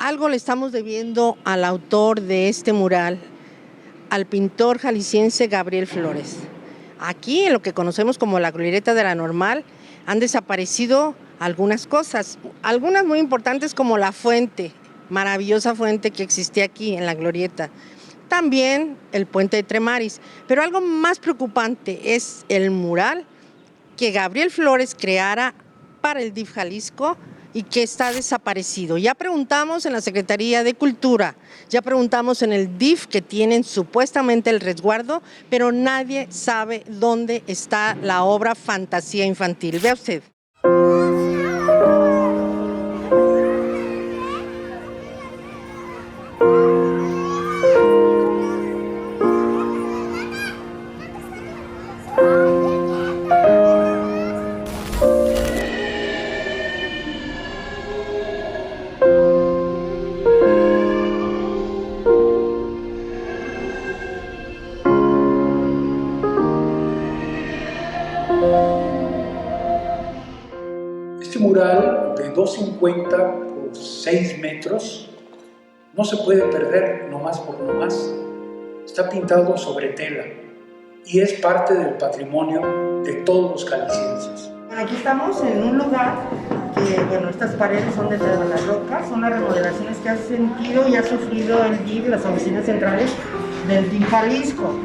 Algo le estamos debiendo al autor de este mural, al pintor jalisciense Gabriel Flores. Aquí, en lo que conocemos como la glorieta de la Normal, han desaparecido algunas cosas, algunas muy importantes como la fuente, maravillosa fuente que existía aquí en la glorieta. También el puente de Tremaris, pero algo más preocupante es el mural que Gabriel Flores creara para el DIF Jalisco y que está desaparecido. Ya preguntamos en la Secretaría de Cultura, ya preguntamos en el DIF que tienen supuestamente el resguardo, pero nadie sabe dónde está la obra Fantasía Infantil. Vea usted. Este mural de 2,50 por 6 metros no se puede perder nomás por nomás. Está pintado sobre tela y es parte del patrimonio de todos los jaliscienses. Aquí estamos en un lugar que, estas paredes son de las rocas, son las remodelaciones que ha sentido y ha sufrido el DIF, las oficinas centrales del DIF Jalisco.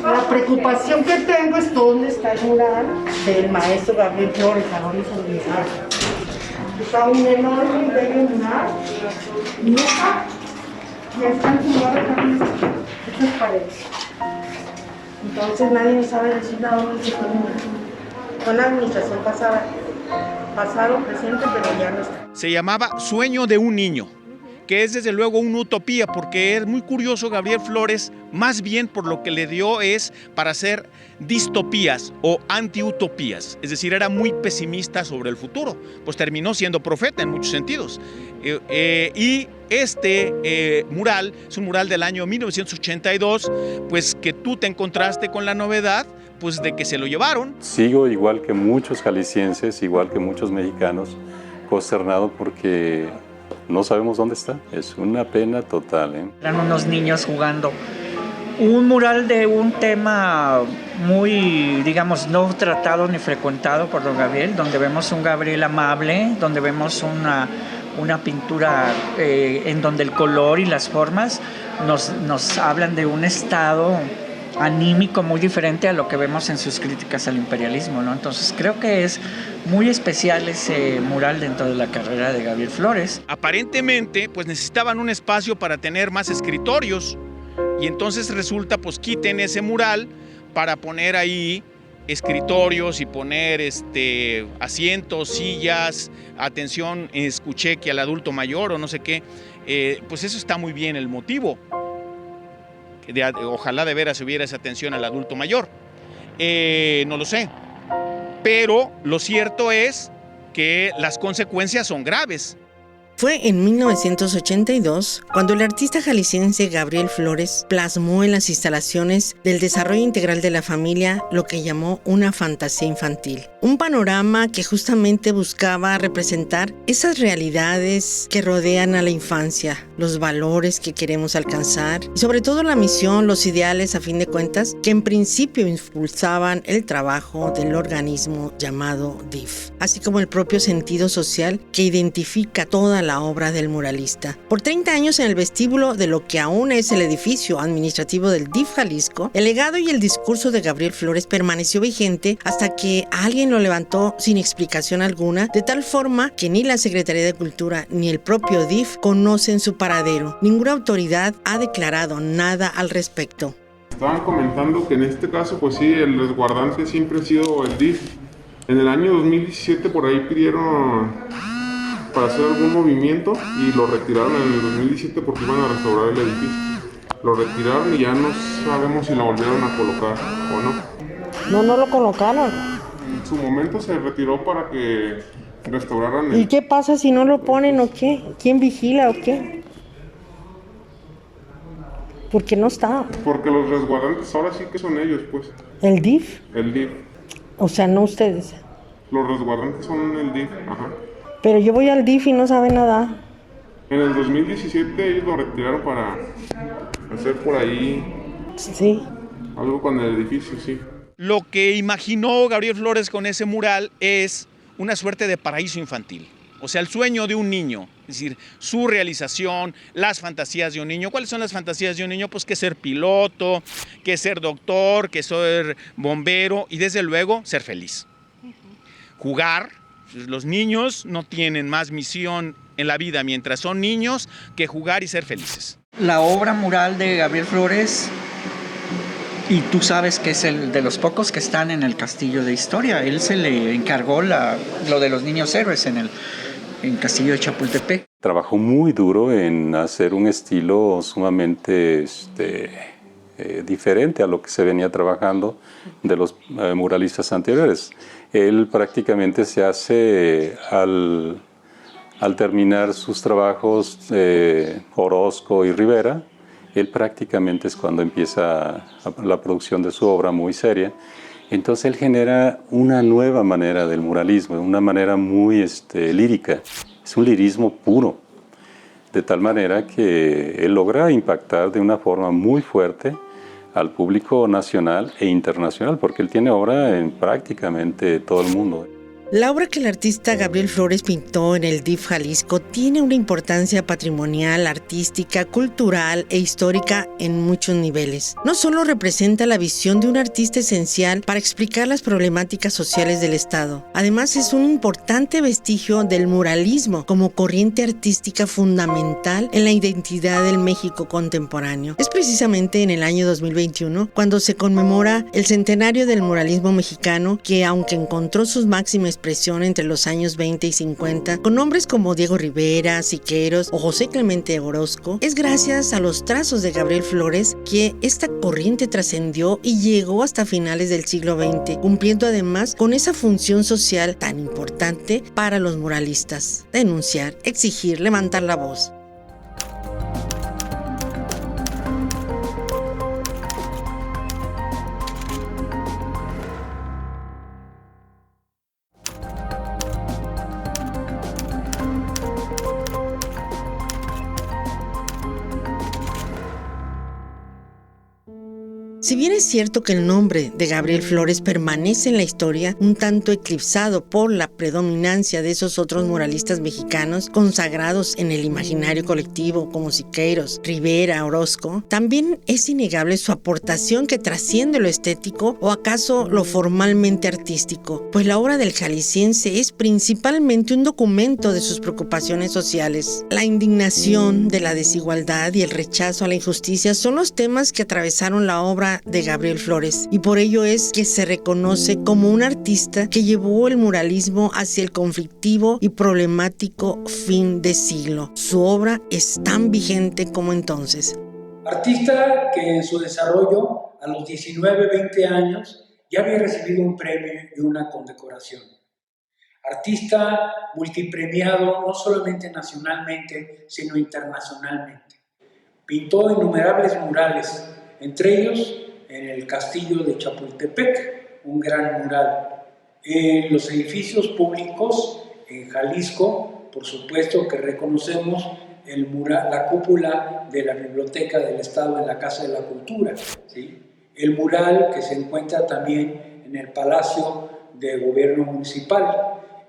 La preocupación que tengo es dónde está el mural del maestro Gabriel Flores, a dónde se lo llevaron. Está un enorme y bello mural, y ya están tumbadas también estas paredes. Entonces nadie sabe decir a dónde se fue el mural. Con la administración pasado, presente, pero ya no está. Se llamaba Sueño de un niño, que es desde luego una utopía, porque es muy curioso Gabriel Flores, más bien por lo que le dio es para hacer distopías o antiutopías, es decir, era muy pesimista sobre el futuro, pues terminó siendo profeta en muchos sentidos. Y este mural es un mural del año 1982, pues que tú te encontraste con la novedad, pues de que se lo llevaron. Sigo igual que muchos jaliscienses, igual que muchos mexicanos, consternado porque no sabemos dónde está. Es una pena total, ¿eh? Eran unos niños jugando. Un mural de un tema muy, digamos, no tratado ni frecuentado por don Gabriel, donde vemos un Gabriel amable, donde vemos una pintura en donde el color y las formas nos hablan de un estado anímico muy diferente a lo que vemos en sus críticas al imperialismo, ¿no? Entonces creo que es muy especial ese mural dentro de la carrera de Gabriel Flores. Aparentemente, pues necesitaban un espacio para tener más escritorios y entonces resulta, pues quiten ese mural para poner ahí escritorios y poner asientos, sillas, atención, escuché que al adulto mayor o no sé qué, pues eso está muy bien el motivo. Ojalá de veras hubiera esa atención al adulto mayor, no lo sé, pero lo cierto es que las consecuencias son graves. Fue en 1982 cuando el artista jalisciense Gabriel Flores plasmó en las instalaciones del desarrollo integral de la familia lo que llamó una fantasía infantil. Un panorama que justamente buscaba representar esas realidades que rodean a la infancia, los valores que queremos alcanzar y sobre todo la misión, los ideales a fin de cuentas que en principio impulsaban el trabajo del organismo llamado DIF, así como el propio sentido social que identifica toda la obra del muralista. Por 30 años en el vestíbulo de lo que aún es el edificio administrativo del DIF Jalisco, el legado y el discurso de Gabriel Flores permaneció vigente hasta que alguien lo levantó sin explicación alguna, de tal forma que ni la Secretaría de Cultura ni el propio DIF conocen su paradero. Ninguna autoridad ha declarado nada al respecto. Estaban comentando que en este caso, pues sí, el resguardante siempre ha sido el DIF. En el año 2017 por ahí pidieron para hacer algún movimiento y lo retiraron en el 2017 porque iban a restaurar el edificio. Lo retiraron y ya no sabemos si lo volvieron a colocar o no. No lo colocaron. En su momento se retiró para que restauraran ¿Y qué pasa si no lo ponen o qué? ¿Quién vigila o qué? Porque no está. Porque los resguardantes ahora sí que son ellos, pues. ¿El DIF? El DIF. O sea, no ustedes. Los resguardantes son el DIF, ajá. Pero yo voy al DIF y no sabe nada. En el 2017 ellos lo retiraron para hacer por ahí algo con el edificio, sí. Lo que imaginó Gabriel Flores con ese mural es una suerte de paraíso infantil. O sea, el sueño de un niño, es decir, su realización, las fantasías de un niño. ¿Cuáles son las fantasías de un niño? Pues que ser piloto, que ser doctor, que ser bombero y desde luego ser feliz. Jugar. Los niños no tienen más misión en la vida mientras son niños que jugar y ser felices. La obra mural de Gabriel Flores, y tú sabes que es el de los pocos que están en el Castillo de Historia. Él se le encargó lo de los niños héroes en Castillo de Chapultepec. Trabajó muy duro en hacer un estilo sumamente diferente a lo que se venía trabajando de los muralistas anteriores. Él prácticamente se hace al terminar sus trabajos Orozco y Rivera, él prácticamente es cuando empieza la producción de su obra muy seria. Entonces él genera una nueva manera del muralismo, una manera muy lírica, es un lirismo puro, de tal manera que él logra impactar de una forma muy fuerte al público nacional e internacional, porque él tiene obra en prácticamente todo el mundo. La obra que el artista Gabriel Flores pintó en el DIF Jalisco tiene una importancia patrimonial, artística, cultural e histórica en muchos niveles. No solo representa la visión de un artista esencial para explicar las problemáticas sociales del Estado, además es un importante vestigio del muralismo como corriente artística fundamental en la identidad del México contemporáneo. Es precisamente en el año 2021 cuando se conmemora el centenario del muralismo mexicano, que aunque encontró sus máximas expresión entre los años 20 y 50, con nombres como Diego Rivera, Siqueiros o José Clemente Orozco, es gracias a los trazos de Gabriel Flores que esta corriente trascendió y llegó hasta finales del siglo XX, cumpliendo además con esa función social tan importante para los muralistas: denunciar, exigir, levantar la voz. Si bien es cierto que el nombre de Gabriel Flores permanece en la historia un tanto eclipsado por la predominancia de esos otros muralistas mexicanos consagrados en el imaginario colectivo como Siqueiros, Rivera, Orozco, también es innegable su aportación que trasciende lo estético o acaso lo formalmente artístico, pues la obra del jalisciense es principalmente un documento de sus preocupaciones sociales. La indignación de la desigualdad y el rechazo a la injusticia son los temas que atravesaron la obra de Gabriel Flores, y por ello es que se reconoce como un artista que llevó el muralismo hacia el conflictivo y problemático fin de siglo. Su obra es tan vigente como entonces. Artista que en su desarrollo, a los 19, 20 años, ya había recibido un premio y una condecoración. Artista multipremiado no solamente nacionalmente, sino internacionalmente. Pintó innumerables murales, entre ellos en el Castillo de Chapultepec, un gran mural. En los edificios públicos en Jalisco, por supuesto que reconocemos el mural, la cúpula de la Biblioteca del Estado en la Casa de la Cultura, ¿sí? El mural que se encuentra también en el Palacio de Gobierno Municipal,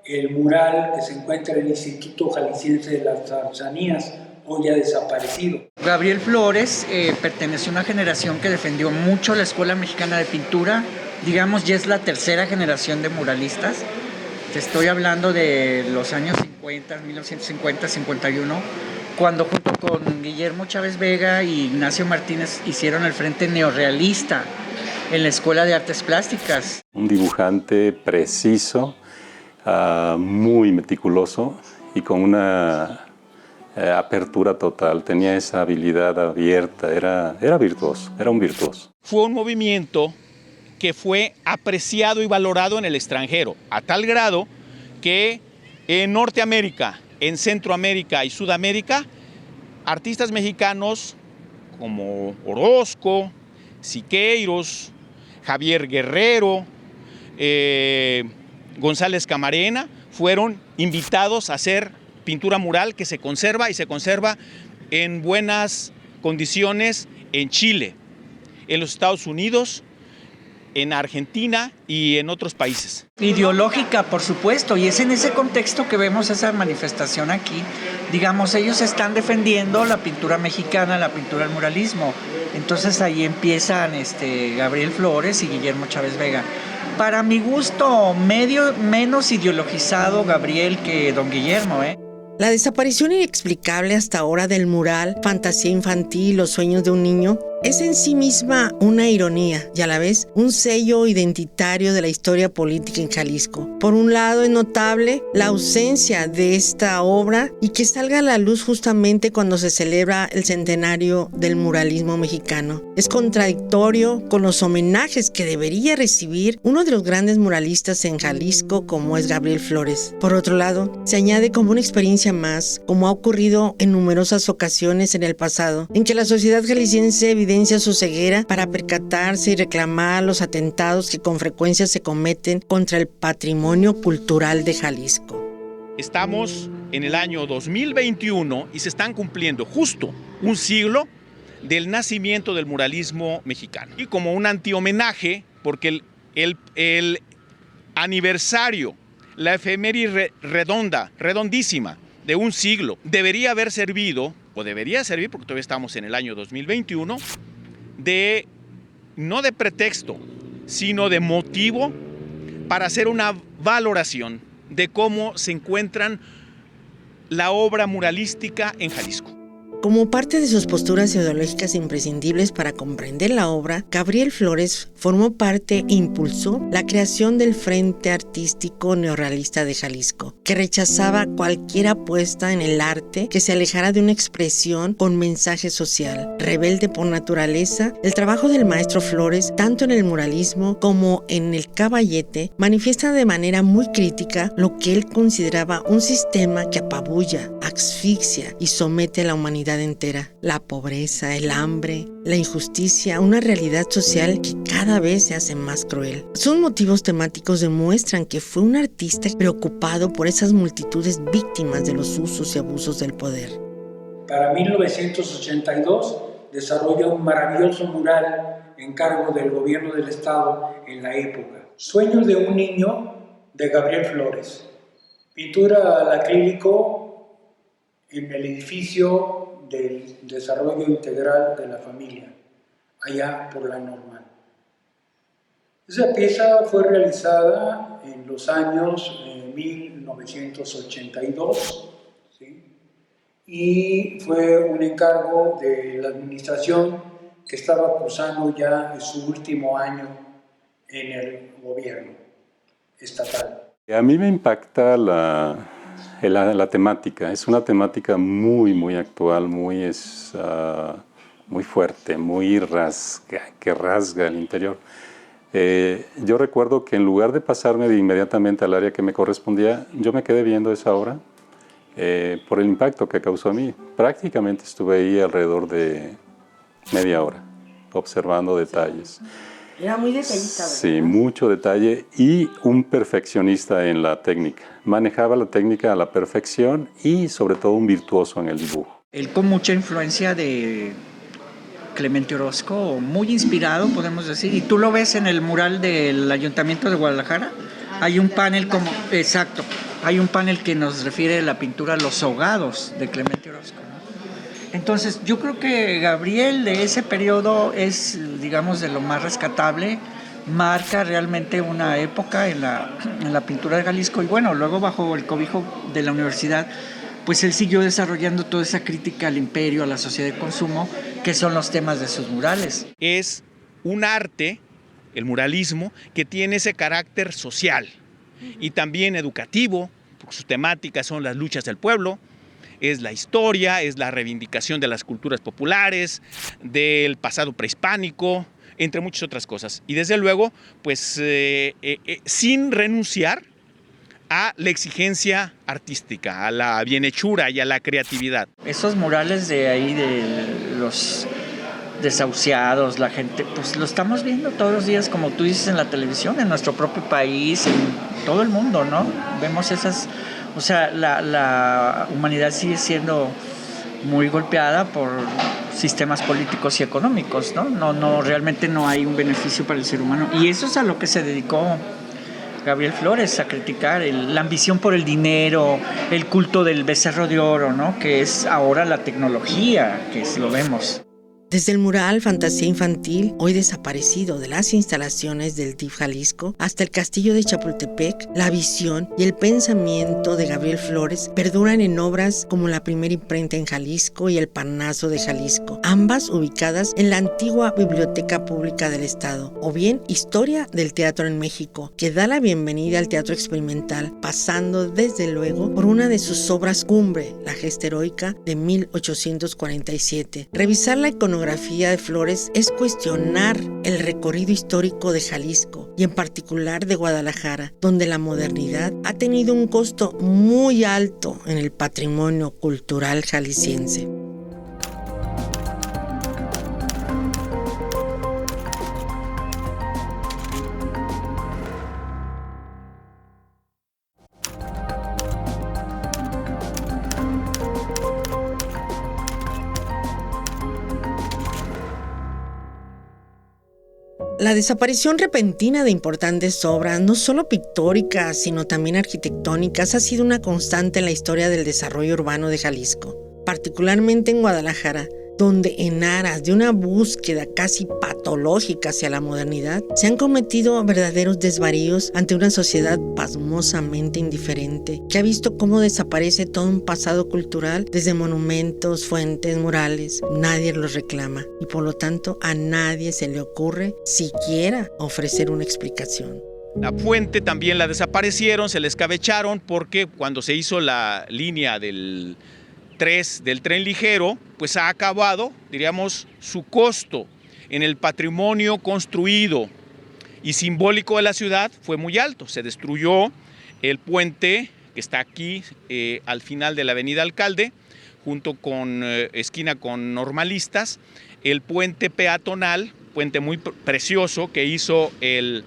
el mural que se encuentra en el Instituto Jalisciense de las Artesanías, hoy ya desaparecido. Gabriel Flores perteneció a una generación que defendió mucho la Escuela Mexicana de Pintura, digamos ya es la tercera generación de muralistas. Te estoy hablando de los años 50, 1950, 51, cuando junto con Guillermo Chávez Vega y Ignacio Martínez hicieron el Frente Neorrealista en la Escuela de Artes Plásticas. Un dibujante preciso, muy meticuloso y con una apertura total, tenía esa habilidad abierta, era virtuoso, era un virtuoso. Fue un movimiento que fue apreciado y valorado en el extranjero, a tal grado que en Norteamérica, en Centroamérica y Sudamérica, artistas mexicanos como Orozco, Siqueiros, Javier Guerrero, González Camarena, fueron invitados a hacer pintura mural que se conserva y se conserva en buenas condiciones en Chile, en los Estados Unidos, en Argentina y en otros países. Ideológica, por supuesto, y es en ese contexto que vemos esa manifestación aquí. Digamos, ellos están defendiendo la pintura mexicana, la pintura del muralismo. Entonces ahí empiezan Gabriel Flores y Guillermo Chávez Vega. Para mi gusto, menos ideologizado Gabriel que don Guillermo, ¿eh? La desaparición inexplicable hasta ahora del mural Fantasía Infantil o Sueños de un Niño es en sí misma una ironía y a la vez un sello identitario de la historia política en Jalisco. Por un lado es notable la ausencia de esta obra y que salga a la luz justamente cuando se celebra el centenario del muralismo mexicano. Es contradictorio con los homenajes que debería recibir uno de los grandes muralistas en Jalisco como es Gabriel Flores. Por otro lado, se añade como una experiencia más, como ha ocurrido en numerosas ocasiones en el pasado, en que la sociedad jalisciense evidencia su ceguera para percatarse y reclamar los atentados que con frecuencia se cometen contra el patrimonio cultural de Jalisco. Estamos en el año 2021 y se están cumpliendo justo un siglo del nacimiento del muralismo mexicano. Y como un antihomenaje, porque el aniversario, la efeméride redondísima de un siglo, debería haber servido, o debería servir, porque todavía estamos en el año 2021, no de pretexto, sino de motivo para hacer una valoración de cómo se encuentran la obra muralística en Jalisco. Como parte de sus posturas ideológicas imprescindibles para comprender la obra, Gabriel Flores formó parte e impulsó la creación del Frente Artístico Neorrealista de Jalisco, que rechazaba cualquier apuesta en el arte que se alejara de una expresión con mensaje social. Rebelde por naturaleza, el trabajo del maestro Flores, tanto en el muralismo como en el caballete, manifiesta de manera muy crítica lo que él consideraba un sistema que apabulla, asfixia y somete a la humanidad entera. La pobreza, el hambre, la injusticia, una realidad social que cada vez se hace más cruel. Sus motivos temáticos demuestran que fue un artista preocupado por esas multitudes víctimas de los usos y abusos del poder. Para 1982 desarrolla un maravilloso mural en cargo del gobierno del estado en la época. Sueños de un niño, de Gabriel Flores. Pintura al acrílico en el edificio del desarrollo integral de la familia, allá por la Normal. Esa pieza fue realizada en los años 1982, ¿sí? Y fue un encargo de la administración que estaba cursando ya su último año en el gobierno estatal. A mí me impacta la temática. Es una temática muy actual, muy fuerte, que rasga el interior. Yo recuerdo que en lugar de pasarme inmediatamente al área que me correspondía, yo me quedé viendo esa obra por el impacto que causó a mí. Prácticamente estuve ahí alrededor de media hora, observando detalles. Era muy detallista, ¿verdad? Sí, mucho detalle y un perfeccionista en la técnica. Manejaba la técnica a la perfección y sobre todo un virtuoso en el dibujo. Él con mucha influencia de Clemente Orozco, muy inspirado, podemos decir. Y tú lo ves en el mural del Ayuntamiento de Guadalajara. Hay un panel exacto, hay un panel que nos refiere a la pintura Los Ahogados de Clemente Orozco. Entonces, yo creo que Gabriel de ese periodo es, digamos, de lo más rescatable, marca realmente una época en la pintura de Jalisco y bueno, luego bajo el cobijo de la universidad, pues él siguió desarrollando toda esa crítica al imperio, a la sociedad de consumo, que son los temas de sus murales. Es un arte, el muralismo, que tiene ese carácter social y también educativo, porque sus temáticas son las luchas del pueblo, es la historia, es la reivindicación de las culturas populares, del pasado prehispánico, entre muchas otras cosas. Y desde luego, pues sin renunciar a la exigencia artística, a la bienhechura y a la creatividad. Esos murales de ahí, de los desahuciados, la gente, pues lo estamos viendo todos los días, como tú dices, en la televisión, en nuestro propio país, en todo el mundo, ¿no? Vemos esas O sea, la humanidad sigue siendo muy golpeada por sistemas políticos y económicos, ¿no? No, realmente no hay un beneficio para el ser humano. Y eso es a lo que se dedicó Gabriel Flores, a criticar la ambición por el dinero, el culto del becerro de oro, ¿no? Que es ahora la tecnología, que lo vemos. Desde el mural Fantasía Infantil, hoy desaparecido de las instalaciones del DIF Jalisco, hasta el castillo de Chapultepec, la visión y el pensamiento de Gabriel Flores perduran en obras como La Primera Imprenta en Jalisco y El Parnaso de Jalisco, ambas ubicadas en la antigua Biblioteca Pública del Estado, o bien Historia del Teatro en México, que da la bienvenida al teatro experimental, pasando desde luego por una de sus obras cumbre, La Gesta Heroica de 1847. Revisar la iconografía de Flores es cuestionar el recorrido histórico de Jalisco y en particular de Guadalajara, donde la modernidad ha tenido un costo muy alto en el patrimonio cultural jalisciense. La desaparición repentina de importantes obras, no solo pictóricas, sino también arquitectónicas, ha sido una constante en la historia del desarrollo urbano de Jalisco, particularmente en Guadalajara, donde en aras de una búsqueda casi patológica hacia la modernidad, se han cometido verdaderos desvaríos ante una sociedad pasmosamente indiferente, que ha visto cómo desaparece todo un pasado cultural, desde monumentos, fuentes, murales. Nadie los reclama y por lo tanto a nadie se le ocurre siquiera ofrecer una explicación. La fuente también la desaparecieron, se la escabecharon porque cuando se hizo la línea del tren ligero, pues ha acabado, diríamos, su costo en el patrimonio construido y simbólico de la ciudad fue muy alto. Se destruyó el puente que está aquí al final de la avenida Alcalde, junto con esquina con Normalistas, el puente peatonal, puente muy precioso que hizo el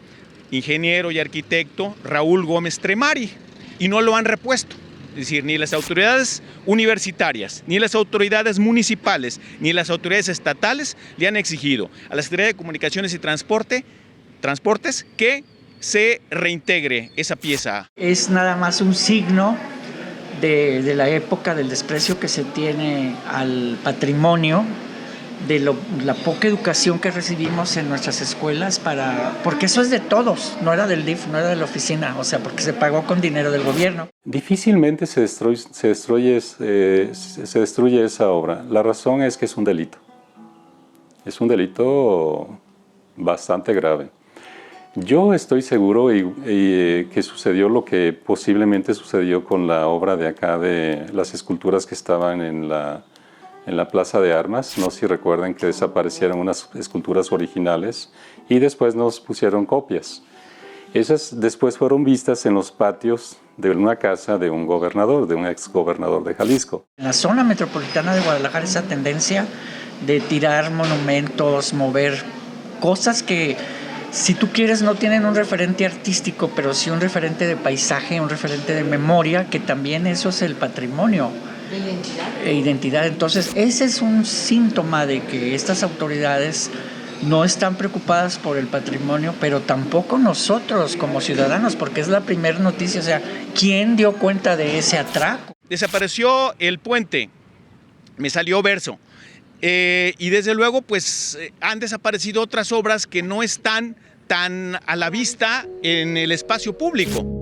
ingeniero y arquitecto Raúl Gómez Tremari, y no lo han repuesto. Es decir, ni las autoridades universitarias, ni las autoridades municipales, ni las autoridades estatales le han exigido a la Secretaría de Comunicaciones y Transportes que se reintegre esa pieza. Es nada más un signo de la época del desprecio que se tiene al patrimonio, de la poca educación que recibimos en nuestras escuelas, porque eso es de todos, no era del DIF, no era de la oficina, o sea, porque se pagó con dinero del gobierno. Difícilmente se destruye esa obra. La razón es que es un delito. Es un delito bastante grave. Yo estoy seguro que sucedió lo que posiblemente sucedió con la obra de acá, de las esculturas que estaban en la Plaza de Armas. No sé si recuerdan que desaparecieron unas esculturas originales y después nos pusieron copias. Esas después fueron vistas en los patios de una casa de un gobernador, de un exgobernador de Jalisco. En la zona metropolitana de Guadalajara, esa tendencia de tirar monumentos, mover cosas que, si tú quieres, no tienen un referente artístico, pero sí un referente de paisaje, un referente de memoria, que también eso es el patrimonio. Identidad. Entonces, ese es un síntoma de que estas autoridades no están preocupadas por el patrimonio, pero tampoco nosotros como ciudadanos, porque es la primera noticia. O sea, ¿quién dio cuenta de ese atraco? Desapareció el puente, me salió verso, y desde luego pues han desaparecido otras obras que no están tan a la vista en el espacio público.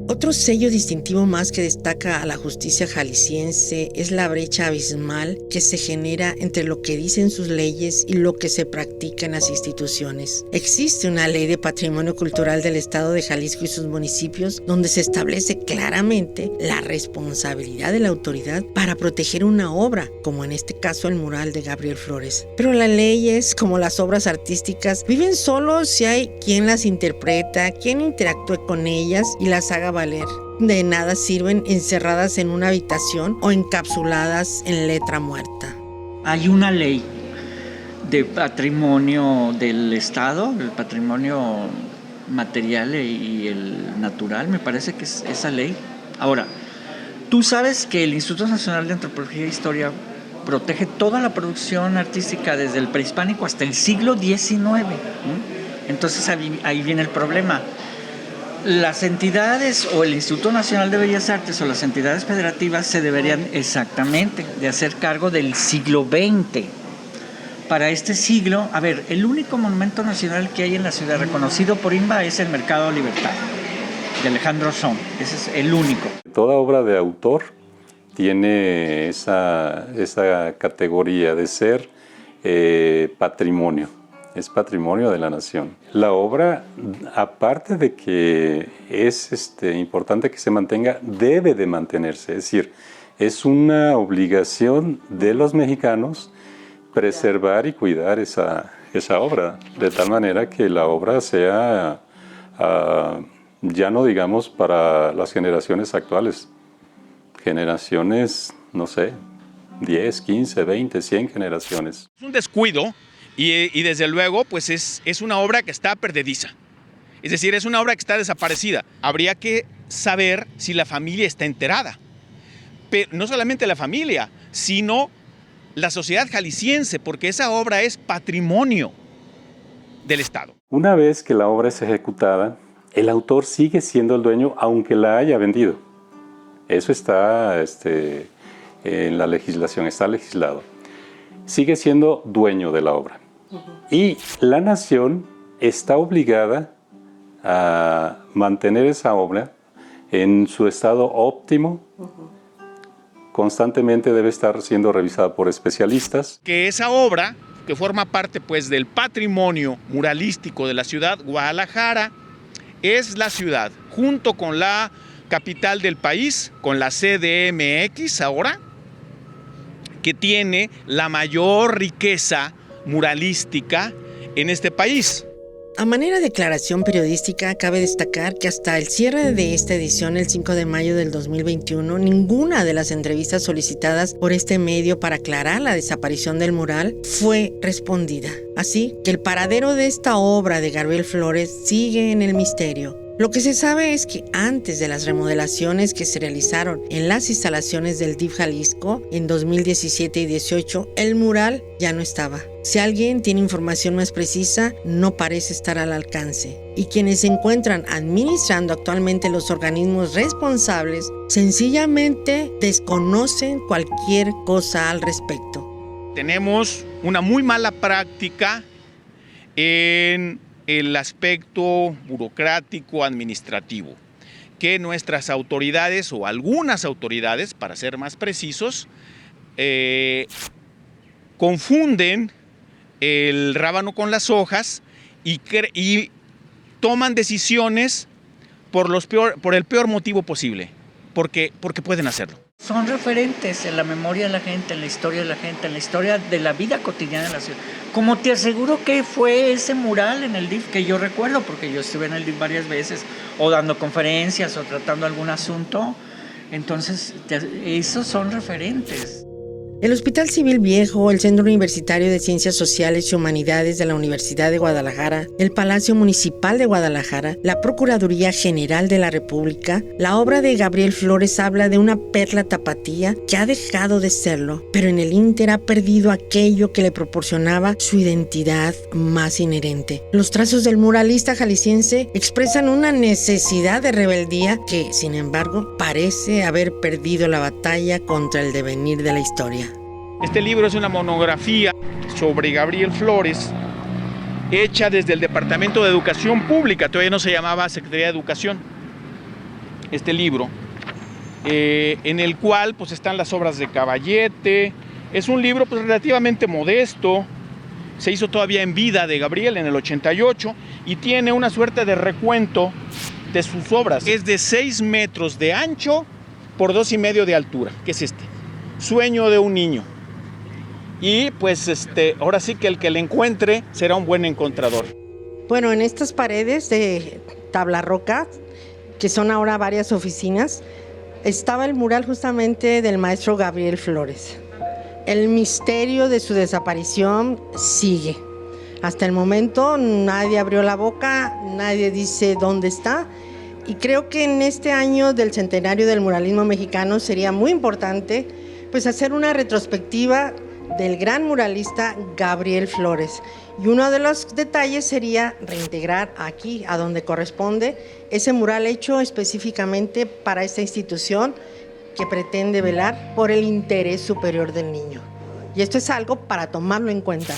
Otro sello distintivo más que destaca a la justicia jalisciense es la brecha abismal que se genera entre lo que dicen sus leyes y lo que se practica en las instituciones. Existe una ley de patrimonio cultural del estado de Jalisco y sus municipios donde se establece claramente la responsabilidad de la autoridad para proteger una obra, como en este caso el mural de Gabriel Flores. Pero las leyes, como las obras artísticas, viven solo si hay quien las interpreta, quien interactúe con ellas y las haga valer. De nada sirven encerradas en una habitación o encapsuladas en letra muerta. Hay una ley de patrimonio del Estado, el patrimonio material y el natural, me parece que es esa ley. Ahora, Tú sabes que el Instituto Nacional de Antropología e Historia protege toda la producción artística desde el prehispánico hasta el siglo XIX. Entonces ahí viene el problema. Las entidades o el Instituto Nacional de Bellas Artes o las entidades federativas se deberían exactamente de hacer cargo del siglo XX. Para este siglo, a ver, el único monumento nacional que hay en la ciudad reconocido por INBA es el Mercado Libertad, de Alejandro Son. Ese es el único. Toda obra de autor tiene esa categoría de ser patrimonio. Es patrimonio de la nación. La obra, aparte de que es importante que se mantenga, debe de mantenerse. Es decir, es una obligación de los mexicanos preservar y cuidar esa obra, de tal manera que la obra sea, ya no digamos para las generaciones actuales, generaciones, no sé, 10, 15, 20, 100 generaciones. Es un descuido y desde luego pues es una obra que está perdediza. Es decir, es una obra que está desaparecida. Habría que saber si la familia está enterada. Pero no solamente la familia, sino la sociedad jalisciense, porque esa obra es patrimonio del Estado. Una vez que la obra es ejecutada, el autor sigue siendo el dueño aunque la haya vendido. Eso está en la legislación, está legislado. Sigue siendo dueño de la obra. Y la nación está obligada a mantener esa obra en su estado óptimo. Constantemente debe estar siendo revisada por especialistas. Que esa obra, que forma parte pues del patrimonio muralístico de la ciudad, Guadalajara, es la ciudad, junto con la capital del país, con la CDMX ahora, que tiene la mayor riqueza muralística en este país. A manera de declaración periodística, cabe destacar que hasta el cierre de esta edición, el 5 de mayo del 2021, ninguna de las entrevistas solicitadas por este medio para aclarar la desaparición del mural fue respondida. Así que el paradero de esta obra de Gabriel Flores sigue en el misterio. Lo que se sabe es que antes de las remodelaciones que se realizaron en las instalaciones del DIF Jalisco en 2017 y 18, el mural ya no estaba. Si alguien tiene información más precisa, no parece estar al alcance. Y quienes se encuentran administrando actualmente los organismos responsables, sencillamente desconocen cualquier cosa al respecto. Tenemos una muy mala práctica en el aspecto burocrático administrativo, que nuestras autoridades o algunas autoridades, para ser más precisos, confunden el rábano con las hojas y toman decisiones por el peor motivo posible, porque pueden hacerlo. Son referentes en la memoria de la gente, en la historia de la gente, en la historia de la vida cotidiana de la ciudad. Como te aseguro que fue ese mural en el DIF, que yo recuerdo, porque yo estuve en el DIF varias veces, o dando conferencias, o tratando algún asunto. Entonces, esos son referentes. El Hospital Civil Viejo, el Centro Universitario de Ciencias Sociales y Humanidades de la Universidad de Guadalajara, el Palacio Municipal de Guadalajara, la Procuraduría General de la República, la obra de Gabriel Flores habla de una perla tapatía que ha dejado de serlo, pero en el ínter ha perdido aquello que le proporcionaba su identidad más inherente. Los trazos del muralista jalisciense expresan una necesidad de rebeldía que, sin embargo, parece haber perdido la batalla contra el devenir de la historia. Este libro es una monografía sobre Gabriel Flores, hecha desde el Departamento de Educación Pública, todavía no se llamaba Secretaría de Educación, este libro, en el cual pues están las obras de Caballete. Es un libro pues relativamente modesto, se hizo todavía en vida de Gabriel en el 88 y tiene una suerte de recuento de sus obras. Es de 6 metros de ancho por 2,5 de altura, que es Sueño de un niño. Y pues ahora sí que el que le encuentre será un buen encontrador. Bueno, en estas paredes de tabla roca, que son ahora varias oficinas, estaba el mural justamente del maestro Gabriel Flores. El misterio de su desaparición sigue. Hasta el momento nadie abrió la boca, nadie dice dónde está. Y creo que en este año del centenario del muralismo mexicano sería muy importante pues hacer una retrospectiva del gran muralista Gabriel Flores. Y uno de los detalles sería reintegrar aquí, a donde corresponde, ese mural hecho específicamente para esta institución que pretende velar por el interés superior del niño. Y esto es algo para tomarlo en cuenta.